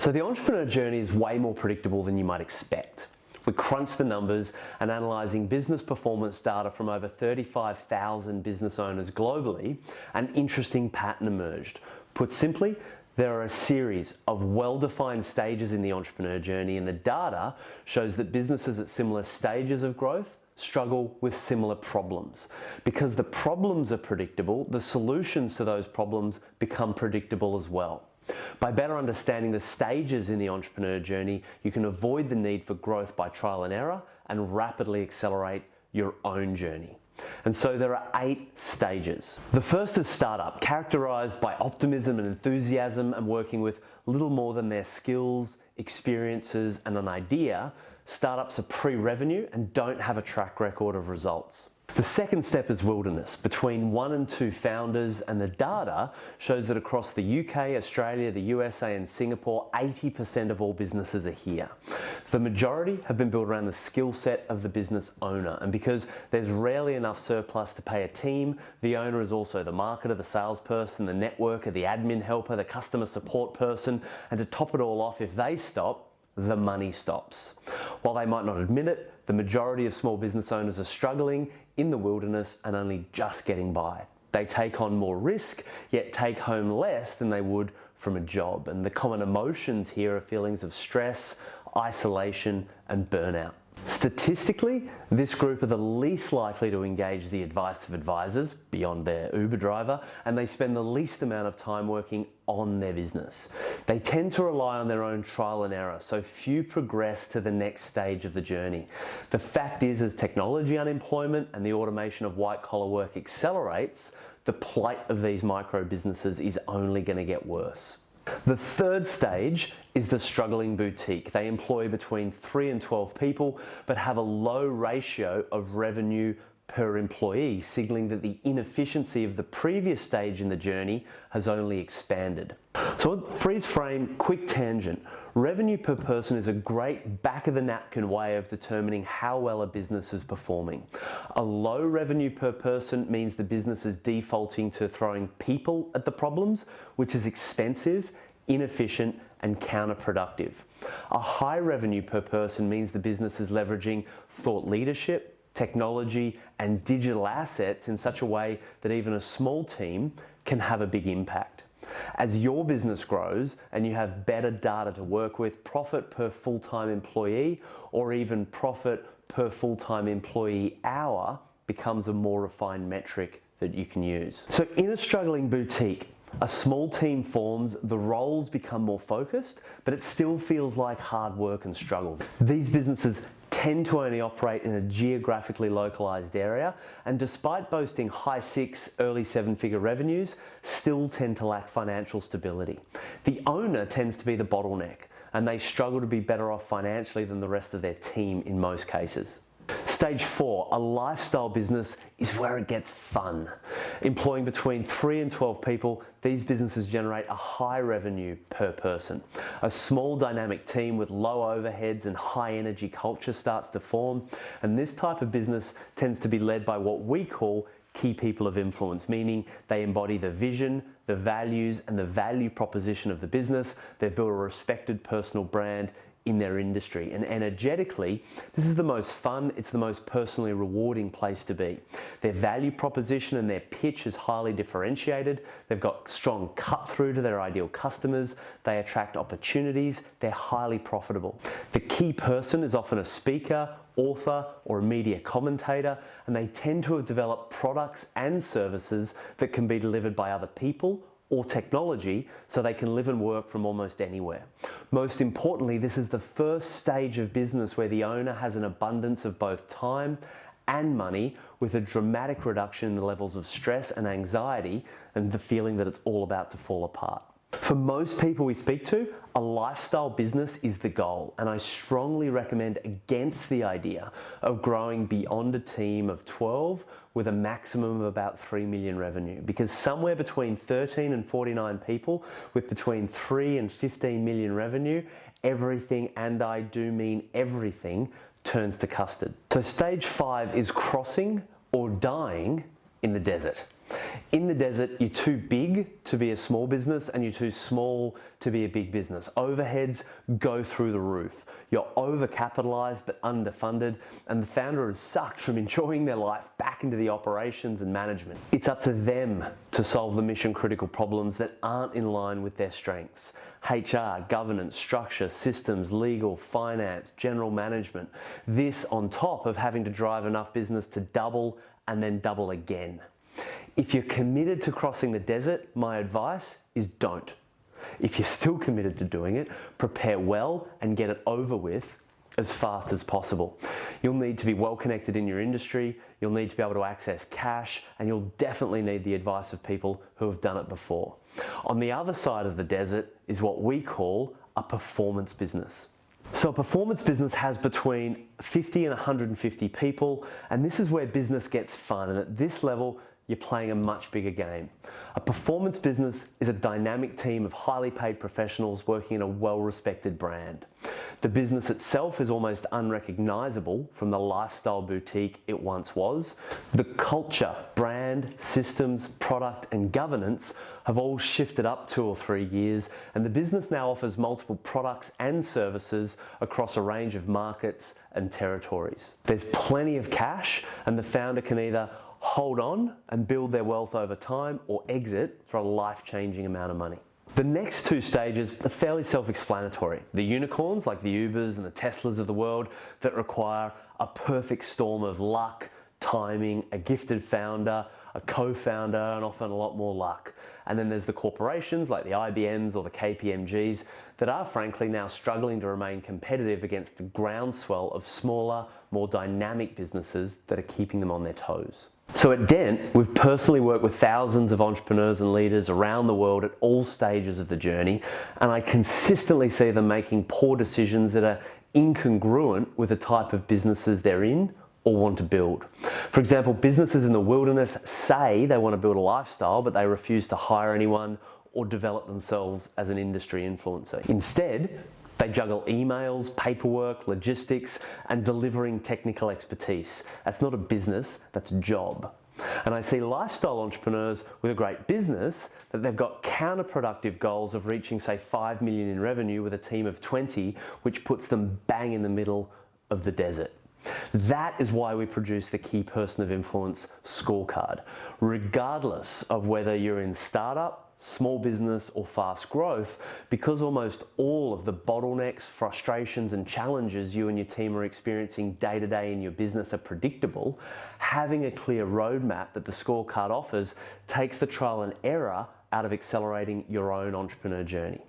So the entrepreneur journey is way more predictable than you might expect. We crunched the numbers and analysing business performance data from over 35,000 business owners globally, an interesting pattern emerged. Put simply, there are a series of well-defined stages in the entrepreneur journey, and the data shows that businesses at similar stages of growth struggle with similar problems. Because the problems are predictable, the solutions to those problems become predictable as well. By better understanding the stages in the entrepreneur journey, you can avoid the need for growth by trial and error and rapidly accelerate your own journey. And so there are 8 stages. The first is startup, characterized by optimism and enthusiasm and working with little more than their skills, experiences, and an idea. Startups are pre-revenue and don't have a track record of results. The second step is wilderness, between 1 and 2 founders, and the data shows that across the UK, Australia, the USA and Singapore, 80% of all businesses are here. The majority have been built around the skill set of the business owner, and because there's rarely enough surplus to pay a team, the owner is also the marketer, the salesperson, the networker, the admin helper, the customer support person, and to top it all off, if they stop, the money stops. While they might not admit it, the majority of small business owners are struggling in the wilderness and only just getting by. They take on more risk, yet take home less than they would from a job. And the common emotions here are feelings of stress, isolation, and burnout. Statistically, this group are the least likely to engage the advice of advisors beyond their Uber driver, and they spend the least amount of time working on their business. They tend to rely on their own trial and error, so few progress to the next stage of the journey. The fact is, as technology unemployment and the automation of white-collar work accelerates, the plight of these micro businesses is only going to get worse. The third stage is the struggling boutique. They employ between 3 and 12 people, but have a low ratio of revenue per employee, signaling that the inefficiency of the previous stage in the journey has only expanded. So freeze frame, quick tangent. Revenue per person is a great back of the napkin way of determining how well a business is performing. A low revenue per person means the business is defaulting to throwing people at the problems, which is expensive, inefficient, and counterproductive. A high revenue per person means the business is leveraging thought leadership, technology, and digital assets in such a way that even a small team can have a big impact. As your business grows and you have better data to work with, profit per full-time employee or even profit per full-time employee hour becomes a more refined metric that you can use. So in a struggling boutique, a small team forms, the roles become more focused, but it still feels like hard work and struggle. These businesses tend to only operate in a geographically localized area, and despite boasting high 6, early 7-figure revenues, still tend to lack financial stability. The owner tends to be the bottleneck, and they struggle to be better off financially than the rest of their team in most cases. Stage 4, a lifestyle business, is where it gets fun. Employing between 3 and 12 people, these businesses generate a high revenue per person. A small dynamic team with low overheads and high energy culture starts to form, and this type of business tends to be led by what we call key people of influence, meaning they embody the vision, the values, and the value proposition of the business. They've built a respected personal brand in their industry, and energetically, this is the most fun, it's the most personally rewarding place to be. Their value proposition and their pitch is highly differentiated. They've got strong cut through to their ideal customers. They attract opportunities. They're highly profitable. The key person is often a speaker, author, or a media commentator, and they tend to have developed products and services that can be delivered by other people or technology, so they can live and work from almost anywhere. Most importantly, this is the first stage of business where the owner has an abundance of both time and money, with a dramatic reduction in the levels of stress and anxiety and the feeling that it's all about to fall apart. For most people we speak to, a lifestyle business is the goal, and I strongly recommend against the idea of growing beyond a team of 12 with a maximum of about 3 million revenue, because somewhere between 13 and 49 people with between 3 and 15 million revenue, everything, and I do mean everything, turns to custard. So stage 5 is crossing or dying in the desert. In the desert, you're too big to be a small business and you're too small to be a big business. Overheads go through the roof. You're overcapitalized but underfunded, and the founder is sucked from enjoying their life back into the operations and management. It's up to them to solve the mission-critical problems that aren't in line with their strengths. HR, governance, structure, systems, legal, finance, general management. This on top of having to drive enough business to double and then double again. If you're committed to crossing the desert, my advice is don't. If you're still committed to doing it, prepare well and get it over with as fast as possible. You'll need to be well connected in your industry, you'll need to be able to access cash, and you'll definitely need the advice of people who have done it before. On the other side of the desert is what we call a performance business. So a performance business has between 50 and 150 people, and this is where business gets fun, and at this level, you're playing a much bigger game. A performance business is a dynamic team of highly paid professionals working in a well-respected brand. The business itself is almost unrecognizable from the lifestyle boutique it once was. The culture, brand, systems, product, and governance have all shifted up 2 or 3 years, and the business now offers multiple products and services across a range of markets and territories. There's plenty of cash, and the founder can either hold on and build their wealth over time or exit for a life-changing amount of money. The next 2 stages are fairly self-explanatory. The unicorns, like the Ubers and the Teslas of the world, that require a perfect storm of luck, timing, a gifted founder, a co-founder, and often a lot more luck. And then there's the corporations like the IBMs or the KPMGs that are frankly now struggling to remain competitive against the groundswell of smaller, more dynamic businesses that are keeping them on their toes. So at Dent, we've personally worked with thousands of entrepreneurs and leaders around the world at all stages of the journey, and I consistently see them making poor decisions that are incongruent with the type of businesses they're in or want to build. For example, businesses in the wilderness say they want to build a lifestyle, but they refuse to hire anyone or develop themselves as an industry influencer. Instead, they juggle emails, paperwork, logistics, and delivering technical expertise. That's not a business, that's a job. And I see lifestyle entrepreneurs with a great business that they've got counterproductive goals of reaching, say, 5 million in revenue with a team of 20, which puts them bang in the middle of the desert. That is why we produce the Key Person of Influence scorecard. Regardless of whether you're in startup, small business, or fast growth, because almost all of the bottlenecks, frustrations, and challenges you and your team are experiencing day to day in your business are predictable, having a clear roadmap that the scorecard offers takes the trial and error out of accelerating your own entrepreneur journey.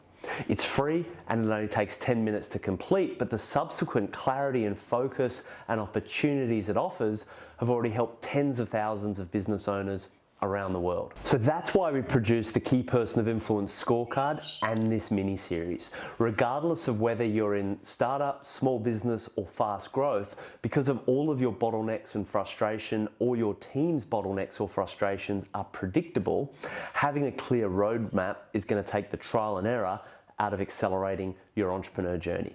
It's free and it only takes 10 minutes to complete, but the subsequent clarity and focus and opportunities it offers have already helped tens of thousands of business owners around the world. So that's why we produce the Key Person of Influence scorecard and this mini-series. Regardless of whether you're in startup, small business, or fast growth, because of all of your bottlenecks and frustration, or your team's bottlenecks or frustrations are predictable, having a clear roadmap is going to take the trial and error out of accelerating your entrepreneur journey.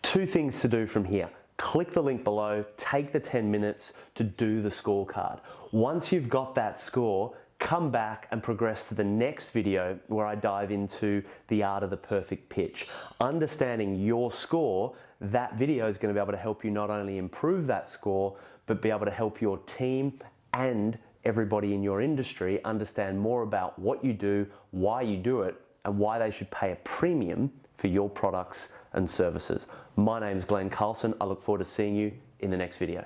2 things to do from here. Click the link below, take the 10 minutes to do the scorecard. Once you've got that score, come back and progress to the next video where I dive into the art of the perfect pitch. Understanding your score, that video is going to be able to help you not only improve that score, but be able to help your team and everybody in your industry understand more about what you do, why you do it, and why they should pay a premium for your products and services. My name is Glenn Carlson. I look forward to seeing you in the next video.